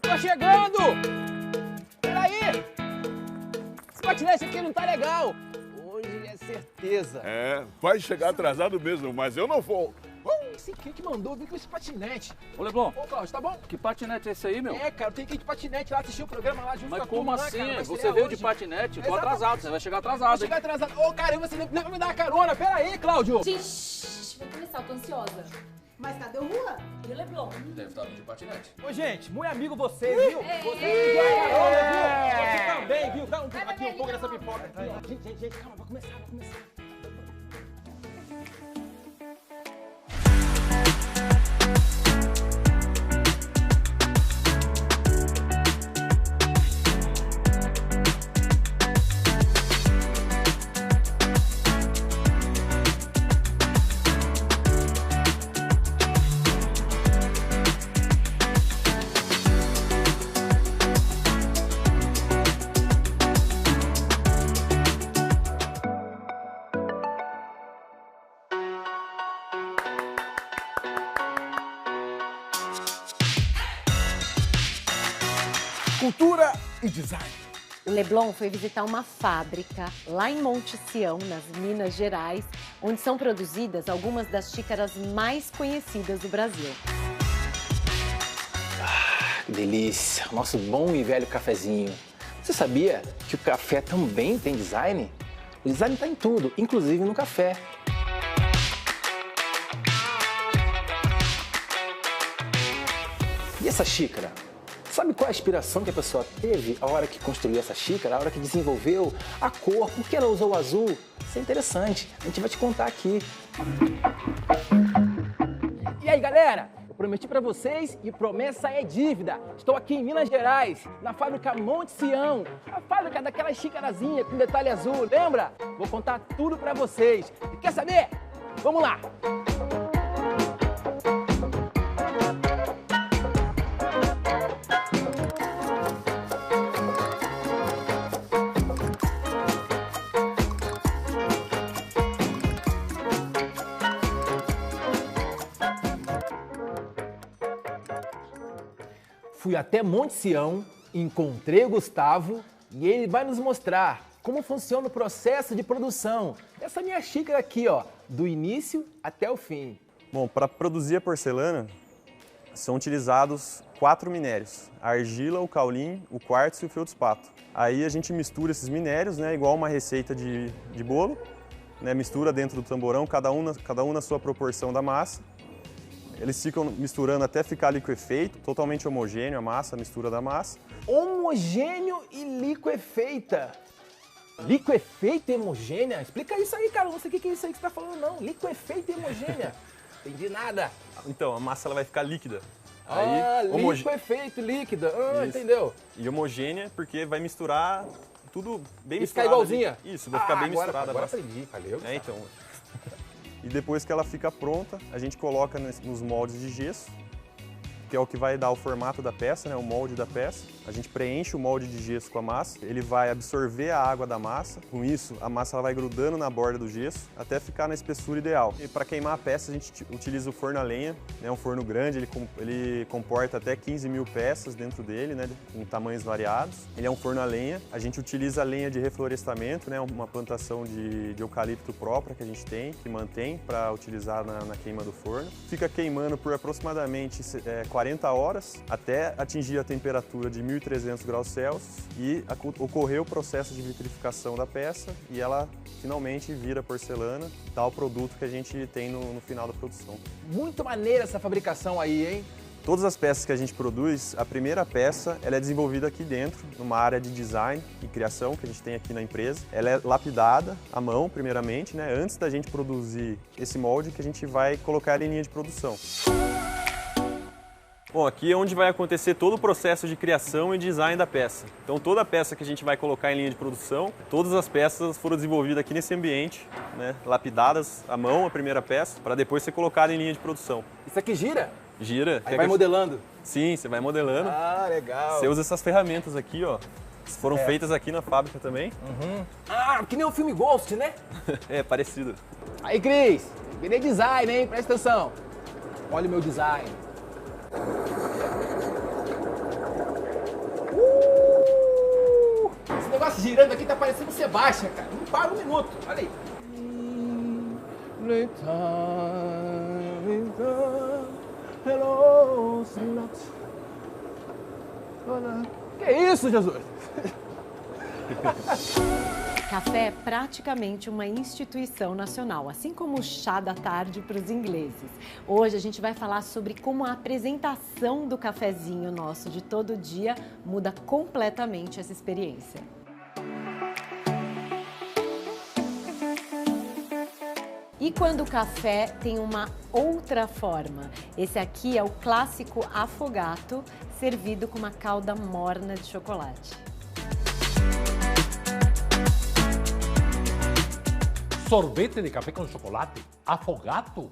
Tô chegando! Peraí! Esse patinete aqui não tá legal. Hoje é certeza. É, vai chegar atrasado mesmo, mas eu não vou. Esse quem que mandou vir com esse patinete? Ô, Leblon, Ô, Cláudio, tá bom? que patinete é esse aí, meu? É, cara, tem que ir de patinete lá, assistir o programa lá junto com a Mas como turma, né, assim? cara? Vai Você estrear veio hoje. de patinete? Tô Exato. atrasado, você vai chegar Vou atrasado, hein? chegar atrasado. Ô, cara, você nem vai me dar carona. Pera aí, Cláudio. Shhh, vai começar, eu tô ansiosa. Mas cadê o Juan? E o Leblon? Deve estar vindo de patinete. Ô, gente, muito amigo vocês, viu? Vocês me deram carona, viu? Você também, viu? Dá aqui um pouco dessa pipoca aqui, ó. Gente, calma, vai começar. Cultura e design. O Leblon foi visitar uma fábrica lá em Monte Sião, nas Minas Gerais, onde são produzidas algumas das xícaras mais conhecidas do Brasil. Que delícia, nosso bom e velho cafezinho. Você sabia que o café também tem design? O design está em tudo, inclusive no café. E essa xícara? Sabe qual é a inspiração que a pessoa teve a hora que construiu essa xícara, a hora que desenvolveu a cor, por que ela usou o azul? Isso é interessante, a gente vai te contar aqui. E aí, galera? Eu prometi pra vocês e promessa é dívida. Estou aqui em Minas Gerais, na fábrica Monte Sião. A fábrica daquela xícarazinha com detalhe azul, lembra? Vou contar tudo pra vocês. E quer saber? Vamos lá! Fui até Monte Sião, encontrei o Gustavo e ele vai nos mostrar como funciona o processo de produção dessa minha xícara aqui, ó, do início até o fim. Bom, para produzir a porcelana, são utilizados 4 minérios: a argila, o caulim, o quartzo e o feldspato. Aí a gente mistura esses minérios, né, igual uma receita de bolo, né, mistura dentro do tamborão, cada um na sua proporção da massa. Eles ficam misturando até ficar liquefeito, totalmente homogêneo a massa, a mistura da massa. Homogêneo e liquefeita. Liquefeita e homogênea? Explica isso aí, cara. Eu não sei o que é isso aí que você tá falando, não. Liquefeita e homogênea. Entendi nada. Então, a massa ela vai ficar líquida. Liquefeito, líquida. Isso. Entendeu? E homogênea porque vai misturar tudo bem E ficar misturado. igualzinha? Isso, vai ficar bem misturada a Agora massa. aprendi, valeu. É, então. E depois que ela fica pronta, a gente coloca nos moldes de gesso, que é o que vai dar o formato da peça, né, o molde da peça. A gente preenche o molde de gesso com a massa, ele vai absorver a água da massa. Com isso, a massa ela vai grudando na borda do gesso até ficar na espessura ideal. E para queimar a peça, a gente utiliza o forno a lenha, né, um forno grande, ele comporta até 15 mil peças dentro dele, né, com tamanhos variados. Ele é um forno a lenha. A gente utiliza a lenha de reflorestamento, né, uma plantação de eucalipto própria que a gente tem, que mantém para utilizar na queima do forno. Fica queimando por aproximadamente 40 horas até atingir a temperatura de 1.300 graus Celsius e ocorrer o processo de vitrificação da peça e ela finalmente vira porcelana, tal produto que a gente tem no final da produção. Muito maneira essa fabricação aí, hein? Todas as peças que a gente produz, a primeira peça ela é desenvolvida aqui dentro, numa área de design e criação que a gente tem aqui na empresa. Ela é lapidada à mão, primeiramente, né, antes da gente produzir esse molde que a gente vai colocar em linha de produção. Bom, aqui é onde vai acontecer todo o processo de criação e design da peça. Então toda a peça que a gente vai colocar em linha de produção, todas as peças foram desenvolvidas aqui nesse ambiente, né, lapidadas à mão, a primeira peça, para depois ser colocada em linha de produção. Isso aqui gira? Gira. Aí vai modelando? Sim, você vai modelando. Ah, legal. Você usa essas ferramentas aqui, ó. Foram feitas aqui na fábrica também. Uhum. Ah, que nem o filme Ghost, né? É, parecido. Aí, Cris, virei design, hein? Presta atenção. Olha o meu design. girando aqui, tá parecendo o Sebastião, cara. Não para um minuto, olha aí. Hello, que isso, Jesus? Café é praticamente uma instituição nacional, assim como o chá da tarde para os ingleses. Hoje a gente vai falar sobre como a apresentação do cafezinho nosso de todo dia muda completamente essa experiência. E quando o café tem uma outra forma? Esse aqui é o clássico affogato, servido com uma calda morna de chocolate. Sorvete de café com chocolate? Affogato?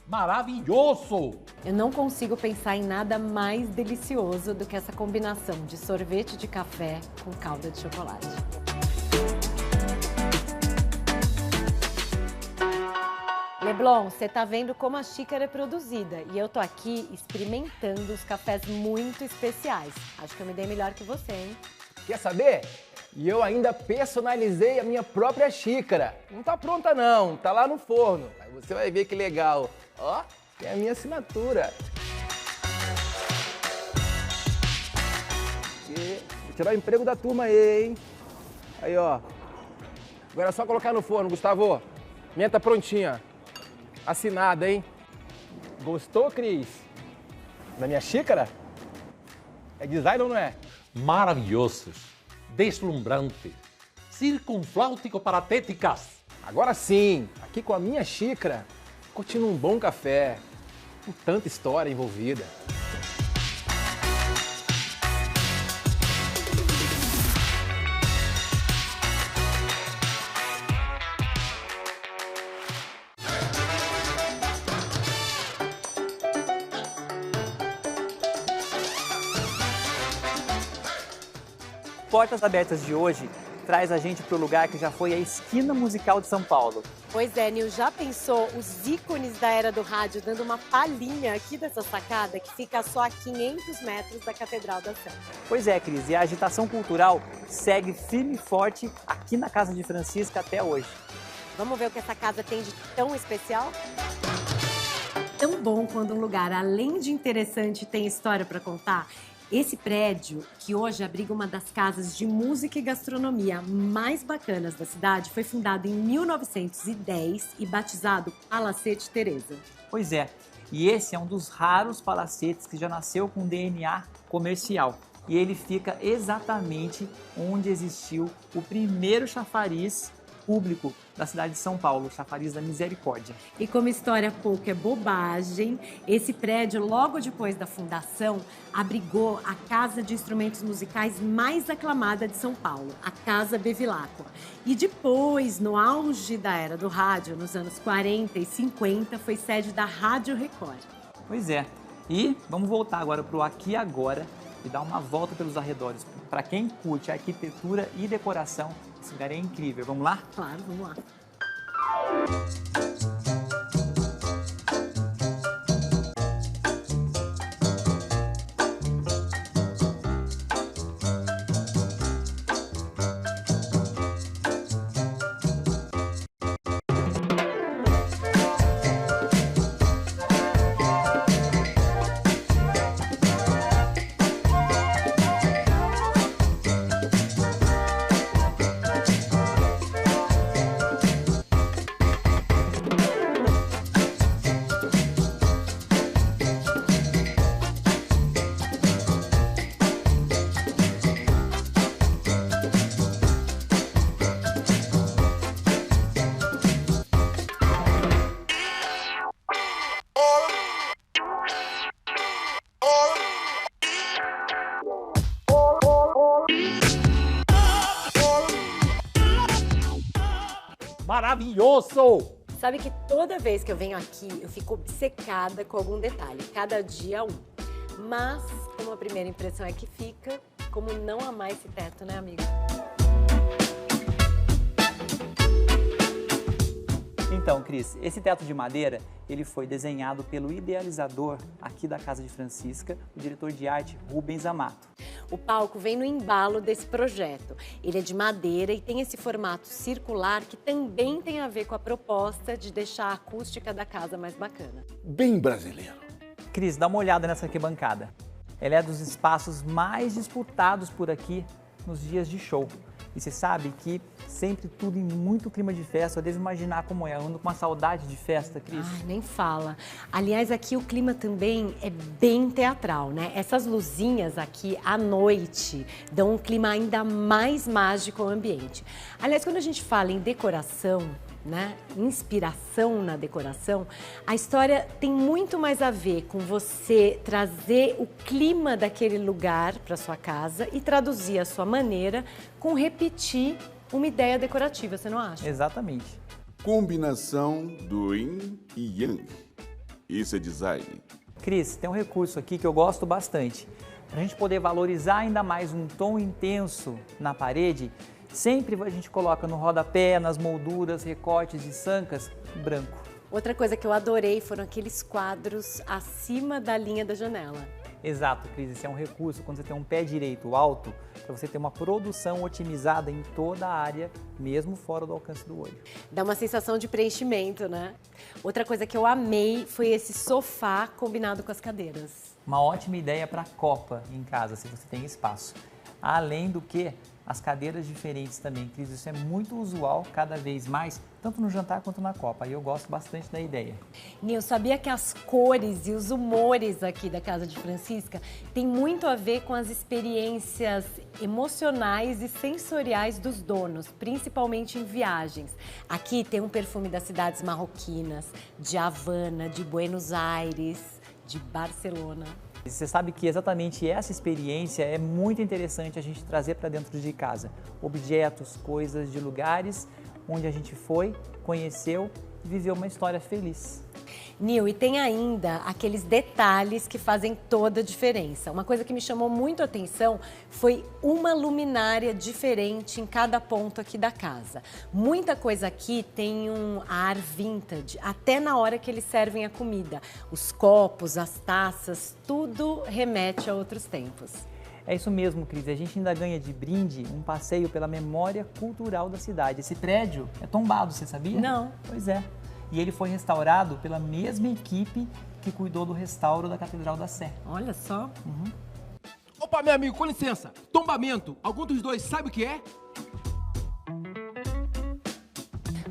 Maravilhoso! Eu não consigo pensar em nada mais delicioso do que essa combinação de sorvete de café com calda de chocolate. Leblon, você tá vendo como a xícara é produzida e eu tô aqui experimentando os cafés muito especiais. Acho que eu me dei melhor que você, hein? Quer saber? E eu ainda personalizei a minha própria xícara. Não tá pronta não, tá lá no forno. Aí você vai ver que legal. Ó, tem a minha assinatura. E vou tirar o emprego da turma aí, hein? Aí, ó. Agora é só colocar no forno, Gustavo. Minha tá prontinha. Assinada, hein? Gostou, Cris? Da minha xícara? É design ou não é? Maravilhosos, deslumbrantes, circunfláutico-paratéticas. Agora sim, aqui com a minha xícara, curtindo um bom café, com tanta história envolvida. Portas Abertas de hoje traz a gente para o lugar que já foi a esquina musical de São Paulo. Pois é, Nil, já pensou os ícones da era do rádio dando uma palhinha aqui dessa sacada que fica só a 500 metros da Catedral da Sé? Pois é, Cris, e a agitação cultural segue firme e forte aqui na Casa de Francisca até hoje. Vamos ver o que essa casa tem de tão especial? Tão bom quando um lugar, além de interessante, tem história para contar. Esse prédio, que hoje abriga uma das casas de música e gastronomia mais bacanas da cidade, foi fundado em 1910 e batizado Palacete Teresa. Pois é, e esse é um dos raros palacetes que já nasceu com DNA comercial. E ele fica exatamente onde existiu o primeiro chafariz público da cidade de São Paulo, o Chafariz da Misericórdia. E como história pouco é bobagem, esse prédio, logo depois da fundação, abrigou a casa de instrumentos musicais mais aclamada de São Paulo, a Casa Bevilacqua. E depois, no auge da era do rádio, nos anos 40 e 50, foi sede da Rádio Record. Pois é, e vamos voltar agora para o Aqui e Agora e dar uma volta pelos arredores. Para quem curte arquitetura e decoração, esse lugar é incrível. Vamos lá? Claro, vamos lá. Maravilhoso! Sabe que toda vez que eu venho aqui, eu fico obcecada com algum detalhe, cada dia um. Mas, como a primeira impressão é que fica, como não amar esse teto, né, amigo? Então, Cris, esse teto de madeira, ele foi desenhado pelo idealizador aqui da Casa de Francisca, o diretor de arte Rubens Amato. O palco vem no embalo desse projeto. Ele é de madeira e tem esse formato circular que também tem a ver com a proposta de deixar a acústica da casa mais bacana. Bem brasileiro. Cris, dá uma olhada nessa arquibancada. Ela é dos espaços mais disputados por aqui nos dias de show. E você sabe que sempre tudo em muito clima de festa. Eu devo imaginar como é. Eu ando com uma saudade de festa, Cris. Ai, nem fala. Aliás, aqui o clima também é bem teatral, né? Essas luzinhas aqui à noite dão um clima ainda mais mágico ao ambiente. Aliás, quando a gente fala em decoração, né, inspiração na decoração, a história tem muito mais a ver com você trazer o clima daquele lugar para sua casa e traduzir a sua maneira com repetir uma ideia decorativa, você não acha? Exatamente. Combinação do yin e yang. Isso é design. Cris, tem um recurso aqui que eu gosto bastante. Para a gente poder valorizar ainda mais um tom intenso na parede, sempre a gente coloca no rodapé, nas molduras, recortes e sancas, branco. Outra coisa que eu adorei foram aqueles quadros acima da linha da janela. Exato, Cris, esse é um recurso quando você tem um pé direito alto, para você ter uma produção otimizada em toda a área, mesmo fora do alcance do olho. Dá uma sensação de preenchimento, né? Outra coisa que eu amei foi esse sofá combinado com as cadeiras. Uma ótima ideia para copa em casa, se você tem espaço. Além do que, as cadeiras diferentes também, Cris, isso é muito usual cada vez mais, tanto no jantar quanto na copa, e eu gosto bastante da ideia. Nil, sabia que as cores e os humores aqui da Casa de Francisca tem muito a ver com as experiências emocionais e sensoriais dos donos, principalmente em viagens. Aqui tem um perfume das cidades marroquinas, de Havana, de Buenos Aires, de Barcelona. Você sabe que exatamente essa experiência é muito interessante a gente trazer para dentro de casa. Objetos, coisas de lugares onde a gente foi, conheceu e viveu uma história feliz. Nil, e tem ainda aqueles detalhes que fazem toda a diferença. Uma coisa que me chamou muito a atenção foi uma luminária diferente em cada ponto aqui da casa. Muita coisa aqui tem um ar vintage, até na hora que eles servem a comida. Os copos, as taças, tudo remete a outros tempos. É isso mesmo, Cris. A gente ainda ganha de brinde um passeio pela memória cultural da cidade. Esse prédio é tombado, você sabia? Não. Pois é. E ele foi restaurado pela mesma equipe que cuidou do restauro da Catedral da Sé. Olha só. Opa, meu amigo, com licença. Tombamento, algum dos dois sabe o que é?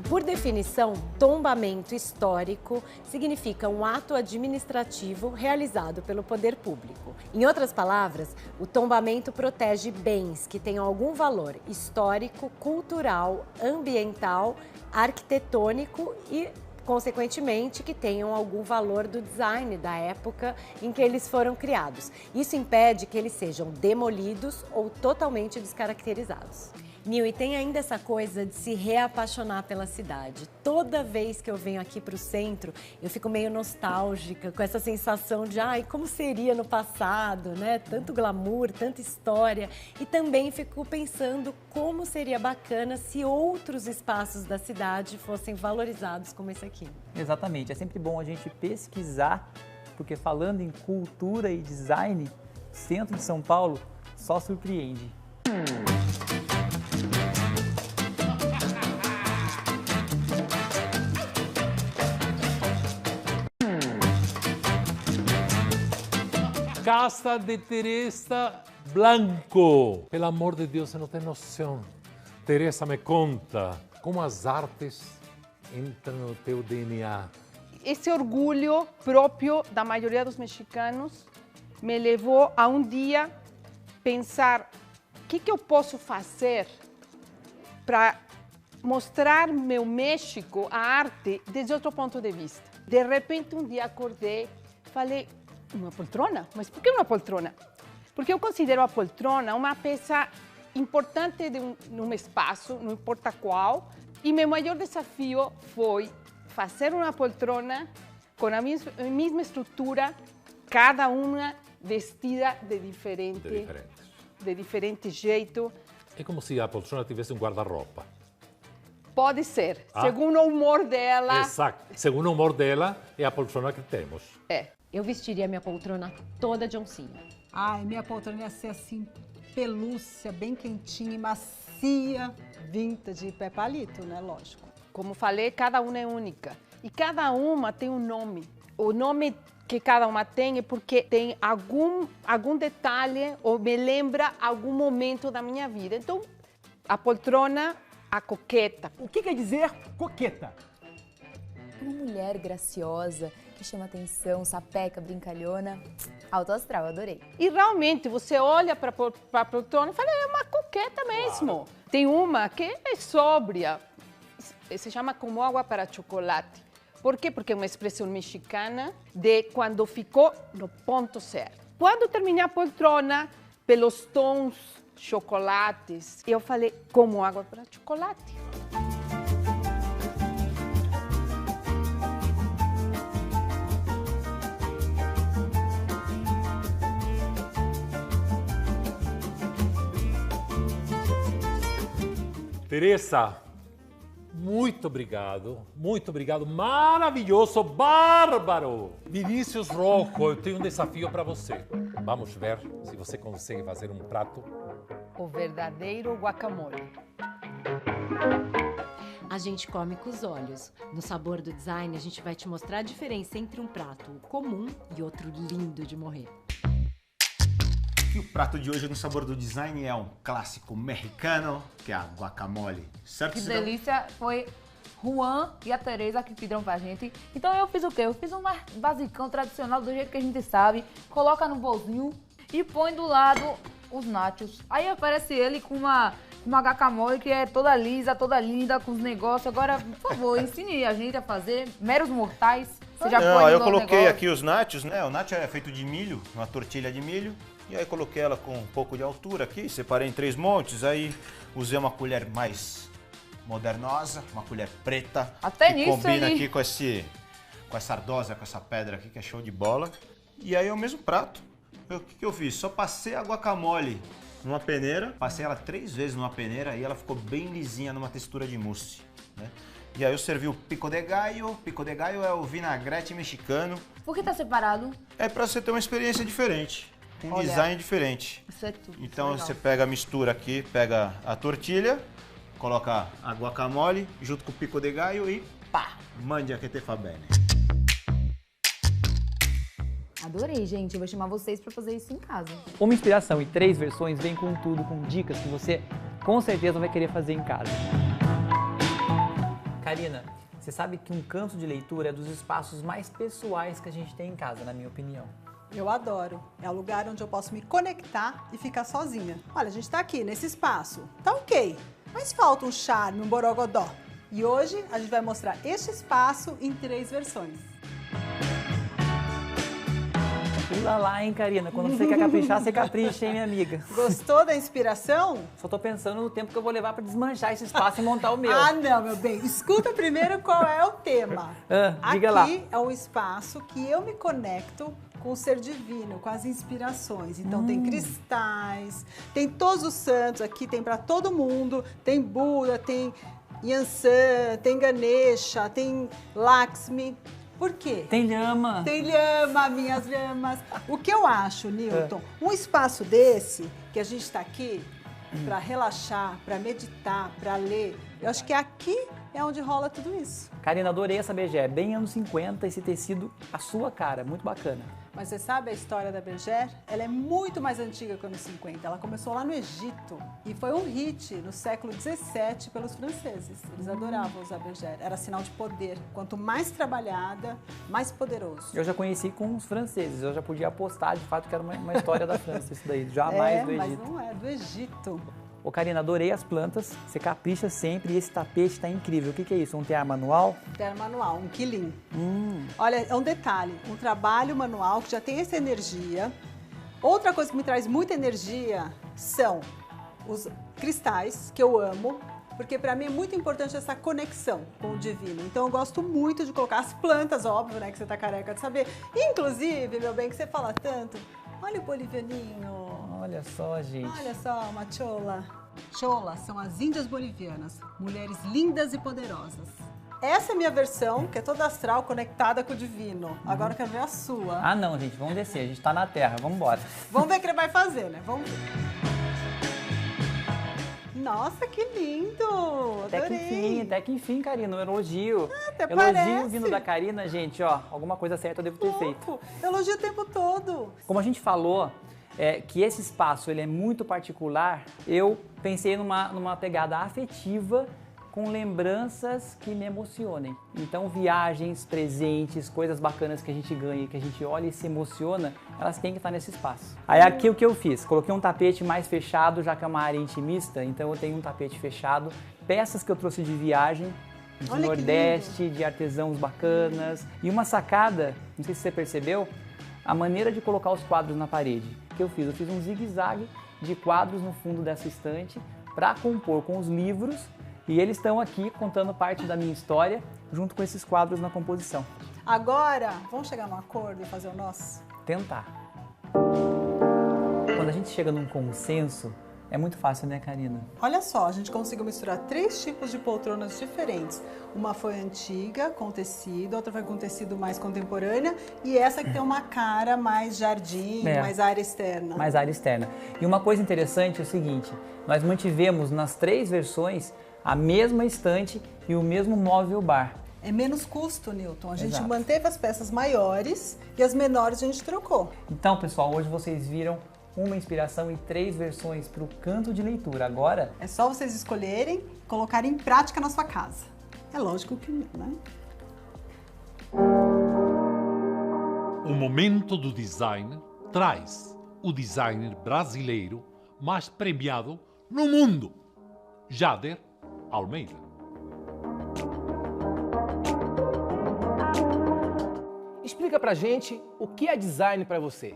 Por definição, tombamento histórico significa um ato administrativo realizado pelo poder público. Em outras palavras, o tombamento protege bens que tenham algum valor histórico, cultural, ambiental, arquitetônico e, consequentemente, que tenham algum valor do design da época em que eles foram criados. Isso impede que eles sejam demolidos ou totalmente descaracterizados. Nil, e tem ainda essa coisa de se reapaixonar pela cidade. Toda vez que eu venho aqui para o centro, eu fico meio nostálgica, com essa sensação de, ai, como seria no passado, né? Tanto glamour, tanta história. E também fico pensando como seria bacana se outros espaços da cidade fossem valorizados como esse aqui. Exatamente. É sempre bom a gente pesquisar, porque falando em cultura e design, o centro de São Paulo só surpreende. Casa de Teresa Blanco. Pelo amor de Deus, você não tem noção. Teresa, me conta como as artes entram no teu DNA. Esse orgulho próprio da maioria dos mexicanos me levou a um dia pensar o que eu posso fazer para mostrar meu México, a arte, desde outro ponto de vista. De repente, um dia acordei, falei, uma poltrona? Mas por que uma poltrona? Porque eu considero a poltrona uma peça importante num espaço, não importa qual, e meu maior desafio foi fazer uma poltrona com a mesma estrutura, cada uma vestida de diferente jeito. É como se a poltrona tivesse um guarda-roupa. Pode ser, segundo o humor dela. Exato, segundo o humor dela, é a poltrona que temos. É. Eu vestiria minha poltrona toda de oncinha. Ai, minha poltrona ia ser assim, pelúcia, bem quentinha e macia, vintage, pé palito, né? Lógico. Como falei, cada uma é única. E cada uma tem um nome. O nome que cada uma tem é porque tem algum detalhe ou me lembra algum momento da minha vida. Então, a poltrona, a coqueta. O que quer dizer coqueta? Uma mulher graciosa, que chama atenção, sapeca, brincalhona. Alto astral, adorei. E realmente, você olha para a poltrona e fala, é uma coqueta mesmo. Claro. Tem uma que é sóbria, se chama como água para chocolate. Por quê? Porque é uma expressão mexicana de quando ficou no ponto certo. Quando terminei a poltrona, pelos tons chocolates, eu falei, como água para chocolate. Teresa, muito obrigado, maravilhoso, bárbaro! Vinícius Rocco, eu tenho um desafio para você. Vamos ver se você consegue fazer um prato. O verdadeiro guacamole. A gente come com os olhos. No Sabor do Design, a gente vai te mostrar a diferença entre um prato comum e outro lindo de morrer. E o prato de hoje no Sabor do Design é um clássico mexicano, que é a guacamole. Certo, que Cidão? delícia! Foi Juan e a Teresa que pediram pra gente. Então eu fiz o quê? Eu fiz um basicão tradicional do jeito que a gente sabe. Coloca no bolzinho e põe do lado os nachos. Aí aparece ele com uma guacamole que é toda lisa, toda linda, com os negócios. Agora, por favor, ensine a gente a fazer. Meros mortais. Você já Não, põe eu no coloquei negócio. aqui os nachos, né? O nacho é feito de milho, uma tortilha de milho. E aí coloquei ela com um pouco de altura aqui, separei em 3 montes, aí usei uma colher mais modernosa, uma colher preta. Até que nisso combina aí. aqui com essa ardosa, com essa pedra aqui, que é show de bola. E aí é o mesmo prato. O que eu fiz? Só passei a guacamole numa peneira, passei ela 3 vezes numa peneira e ela ficou bem lisinha, numa textura de mousse, né? E aí eu servi o pico de gallo. Pico de gallo é o vinagrete mexicano. Por que tá separado? É pra você ter uma experiência diferente. Um Olha, design diferente. Isso é tudo. Então legal. você pega a mistura aqui, pega a tortilha, coloca a guacamole junto com o pico de gallo e pá, mandia que te fa bene. Adorei, gente. Eu vou chamar vocês pra fazer isso em casa. Uma inspiração e 3 versões vem com tudo, com dicas que você com certeza vai querer fazer em casa. Karina, você sabe que um canto de leitura é dos espaços mais pessoais que a gente tem em casa, na minha opinião. Eu adoro. É o lugar onde eu posso me conectar e ficar sozinha. Olha, a gente tá aqui nesse espaço. Tá ok, mas falta um charme, um borogodó. E hoje a gente vai mostrar este espaço em 3 versões. Pula lá, hein, Karina? Quando você quer caprichar, você capricha, hein, minha amiga? Gostou da inspiração? Só tô pensando no tempo que eu vou levar pra desmanchar esse espaço e montar o meu. Ah, não, meu bem. Escuta primeiro qual é o tema. Diga lá. Aqui é um espaço que eu me conecto com o ser divino, com as inspirações. Então tem cristais, tem todos os santos aqui, tem para todo mundo. Tem Buda, tem Yansan, tem Ganesha, tem Lakshmi. Por quê? Tem lhama. Tem lhama, minhas lhamas. O que eu acho, Newton, um espaço desse, que a gente está aqui para relaxar, para meditar, para ler, eu acho que aqui é onde rola tudo isso. Karina, adorei essa Bergère. Bem anos 50, esse tecido, a sua cara, muito bacana. Mas você sabe a história da Bergère? Ela é muito mais antiga que os anos 50. Ela começou lá no Egito e foi um hit no século 17 pelos franceses. Eles adoravam usar Bergère. Era sinal de poder. Quanto mais trabalhada, mais poderoso. Eu já conheci com os franceses. Eu já podia apostar, de fato, que era uma história da França isso daí. Jamais do Egito. Mas não é, do Egito. Ô, Karina, adorei as plantas. Você capricha sempre e esse tapete tá incrível. O que é isso? Um tear manual? Tear manual, um quilim. Olha, é um detalhe. Um trabalho manual que já tem essa energia. Outra coisa que me traz muita energia são os cristais, que eu amo. Porque para mim é muito importante essa conexão com o divino. Então eu gosto muito de colocar as plantas, óbvio, né? Que você tá careca de saber. Inclusive, meu bem, que você fala tanto. Olha o bolivianinho. Olha só, gente. Olha só, uma chola. Cholas são as índias bolivianas, mulheres lindas e poderosas. Essa é a minha versão, que é toda astral, conectada com o divino. Agora eu quero ver a sua. Ah, não, gente, vamos descer. A gente tá na Terra, vamos embora. Vamos ver o que ele vai fazer, né? Vamos ver. Nossa, que lindo! Adorei. Até que enfim, Karina, um elogio. Até elogio parece. vindo da Karina, gente, ó, alguma coisa certa eu devo ter feito. Elogio o tempo todo. Como a gente falou, que esse espaço ele é muito particular, eu pensei numa pegada afetiva com lembranças que me emocionem. Então, viagens, presentes, coisas bacanas que a gente ganha, que a gente olha e se emociona, elas têm que estar nesse espaço. Aí aqui o que eu fiz? Coloquei um tapete mais fechado, já que é uma área intimista, então eu tenho um tapete fechado, peças que eu trouxe de viagem, do Nordeste, de artesãos bacanas, e uma sacada, não sei se você percebeu, a maneira de colocar os quadros na parede. O que eu fiz? Eu fiz um zigue-zague de quadros no fundo dessa estante para compor com os livros. E eles estão aqui contando parte da minha história, junto com esses quadros na composição. Agora, vamos chegar num acordo e fazer o nosso? Tentar. Quando a gente chega num consenso, é muito fácil, né, Karina? Olha só, a gente conseguiu misturar 3 tipos de poltronas diferentes. Uma foi antiga, com tecido, outra foi com tecido mais contemporânea, e essa que tem uma cara mais jardim, mais área externa. Mais área externa. E uma coisa interessante é o seguinte, nós mantivemos nas 3 versões a mesma estante e o mesmo móvel bar. É menos custo, Newton. A gente Exato. manteve as peças maiores e as menores a gente trocou. Então, pessoal, hoje vocês viram uma inspiração e 3 versões para o canto de leitura. Agora é só vocês escolherem, colocarem em prática na sua casa. É lógico que não, né? O momento do design traz o designer brasileiro mais premiado no mundo, Jader Almeida. Explica pra gente o que é design para você.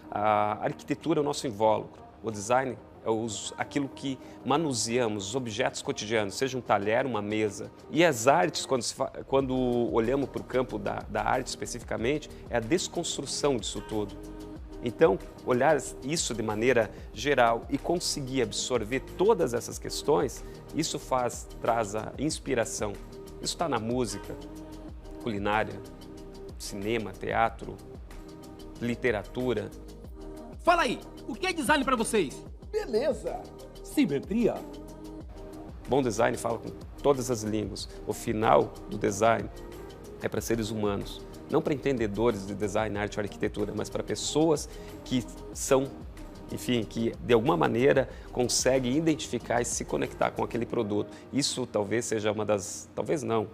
A arquitetura é o nosso invólucro, o design é aquilo que manuseamos, os objetos cotidianos, seja um talher, uma mesa. E as artes, quando olhamos para o campo da arte especificamente, é a desconstrução disso tudo. Então, olhar isso de maneira geral e conseguir absorver todas essas questões, isso traz a inspiração. Isso está na música, culinária, cinema, teatro, literatura. Fala aí, o que é design para vocês? Beleza, simetria. Bom design fala com todas as línguas. O final do design é para seres humanos. Não para entendedores de design, arte ou arquitetura, mas para pessoas que são, enfim, que de alguma maneira conseguem identificar e se conectar com aquele produto. Isso talvez seja talvez não,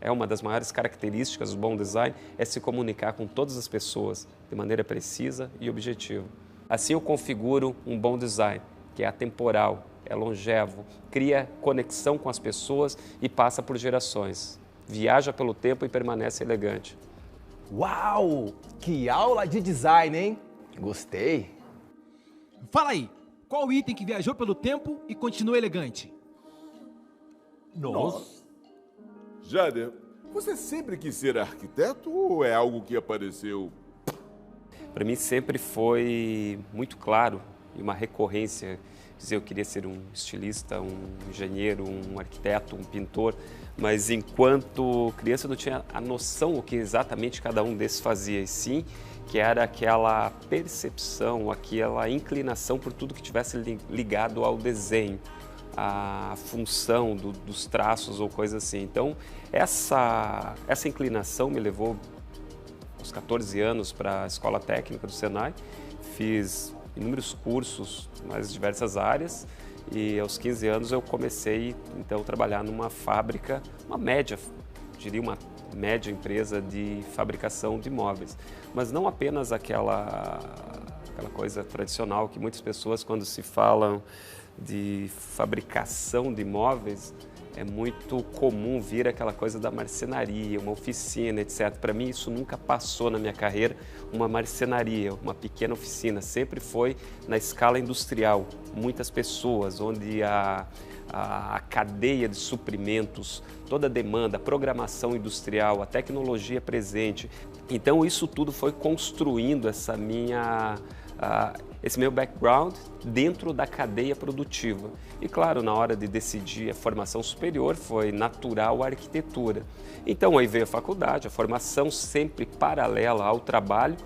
é uma das maiores características do bom design, é se comunicar com todas as pessoas de maneira precisa e objetiva. Assim eu configuro um bom design, que é atemporal, é longevo, cria conexão com as pessoas e passa por gerações. Viaja pelo tempo e permanece elegante. Uau! Que aula de design, hein? Gostei. Fala aí, qual item que viajou pelo tempo e continua elegante? Nós. Jader, você sempre quis ser arquiteto ou é algo que apareceu? Para mim sempre foi muito claro e uma recorrência dizer eu queria ser um estilista, um engenheiro, um arquiteto, um pintor, mas enquanto criança eu não tinha a noção o que exatamente cada um desses fazia, e sim que era aquela percepção, aquela inclinação por tudo que tivesse ligado ao desenho, a função dos traços ou coisa assim. Então essa inclinação me levou aos 14 anos para a Escola Técnica do Senai, fiz inúmeros cursos nas diversas áreas e aos 15 anos eu comecei então a trabalhar numa fábrica, uma média empresa de fabricação de móveis, mas não apenas aquela coisa tradicional que muitas pessoas quando se falam de fabricação de móveis é muito comum vir aquela coisa da marcenaria, uma oficina, etc. Para mim isso nunca passou na minha carreira, uma marcenaria, uma pequena oficina, sempre foi na escala industrial, muitas pessoas, onde a cadeia de suprimentos, toda a demanda, a programação industrial, a tecnologia presente. Então isso tudo foi construindo esse meu background dentro da cadeia produtiva. E claro, na hora de decidir a formação superior, foi natural a arquitetura. Então aí veio a faculdade, a formação sempre paralela ao trabalho,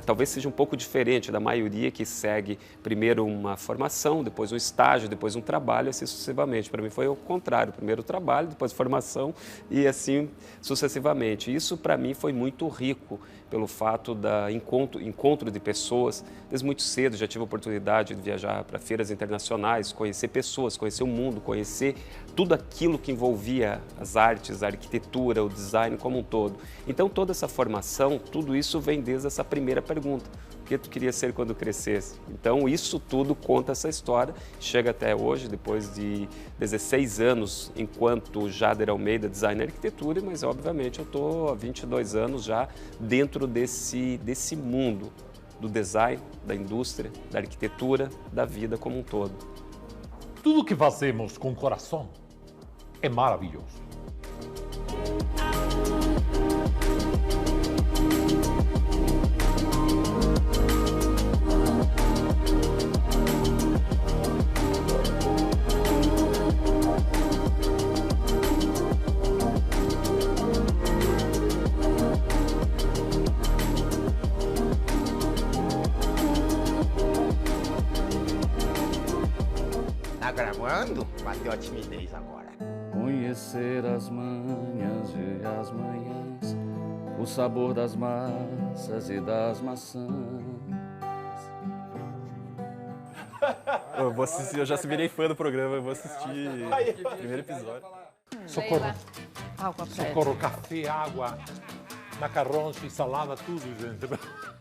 talvez seja um pouco diferente da maioria que segue primeiro uma formação, depois um estágio, depois um trabalho, assim sucessivamente. Para mim foi o contrário, primeiro o trabalho, depois formação e assim sucessivamente. Isso para mim foi muito rico pelo fato da encontro de pessoas. Desde muito cedo já tive a oportunidade de viajar para feiras internacionais, conhecer pessoas, conhecer o mundo, conhecer tudo aquilo que envolvia as artes, a arquitetura, o design como um todo. Então toda essa formação, tudo isso vem desde essa primeira pergunta. O que tu queria ser quando crescesse? Então isso tudo conta essa história, chega até hoje, depois de 16 anos enquanto Jader Almeida, designer e arquitetura, mas obviamente eu estou há 22 anos já dentro desse mundo do design, da indústria, da arquitetura, da vida como um todo. Tudo que fazemos com o coração é maravilhoso. Tá gravando? Bateu a timidez agora. Conhecer as manhãs e as manhãs, o sabor das massas e das maçãs. Eu vou assistir, eu já virei fã do programa, eu vou assistir o primeiro episódio. Socorro. Água pra Socorro, café, água, macarrões e salada, tudo, gente.